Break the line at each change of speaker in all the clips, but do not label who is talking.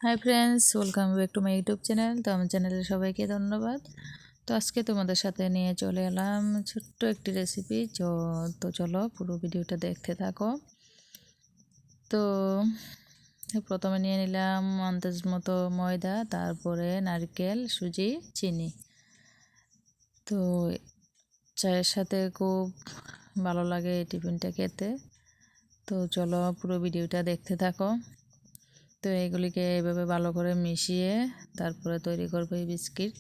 Hi friends, welcome back to my YouTube channel. তো আমার চ্যানেলের সবাইকে ধন্যবাদ। তো আজকে তোমাদের সাথে নিয়ে চলে এলাম ছোট্ট একটি রেসিপি। তো চলো পুরো ভিডিওটা দেখতে থাকো। তো প্রথমে নিয়ে নিলাম আন্দাজ মতো ময়দা, তারপরে নারকেল, সুজি, চিনি। তো চায়ের সাথে খুব ভালো লাগে এই টিফিনটা খেতে। তো চলো পুরো ভিডিওটা দেখতে থাকো। তো এগুলিকে এইভাবে ভালো করে মিশিয়ে তারপরে তৈরি করবো এই বিস্কিট।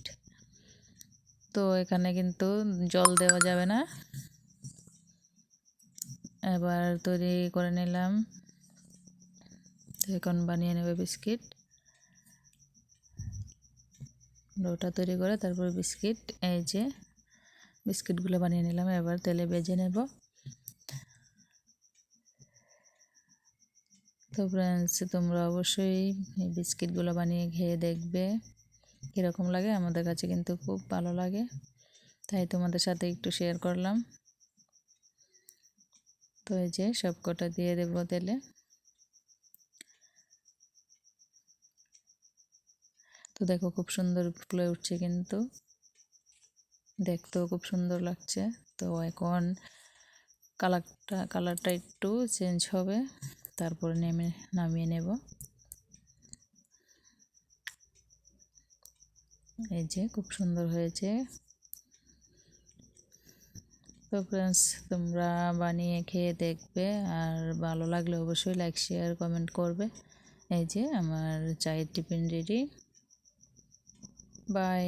তো এখানে কিন্তু জল দেওয়া যাবে না। এবার তৈরি করে নিলাম। তো এখন বানিয়ে নেবে বিস্কিট। ডোটা তৈরি করে তারপর বিস্কিট, এই যে বিস্কিটগুলো বানিয়ে নিলাম। এবার তেলে ভেজে নেব। তো ফ্রেন্ডস, তোমরা অবশ্যই এই বিস্কিটগুলো বানিয়ে খেয়ে দেখবে কীরকম লাগে। আমাদের কাছে কিন্তু খুব ভালো লাগে, তাই তোমাদের সাথে একটু শেয়ার করলাম। তো এই যে সব কটা দিয়ে দেবো তেলে। তো দেখো খুব সুন্দর ফুলে উঠছে, কিন্তু দেখতেও খুব সুন্দর লাগছে। তো এখন কালারটা একটু চেঞ্জ হবে, তারপরে নামিয়ে নেব। এই যে খুব সুন্দর হয়েছে। তো ফ্রেন্ডস, তোমরা বানিয়ে খেয়ে দেখবে, আর ভালো লাগলে অবশ্যই লাইক, শেয়ার, কমেন্ট করবে। এই যে আমার চায়ের টিফিন রেডি। বাই।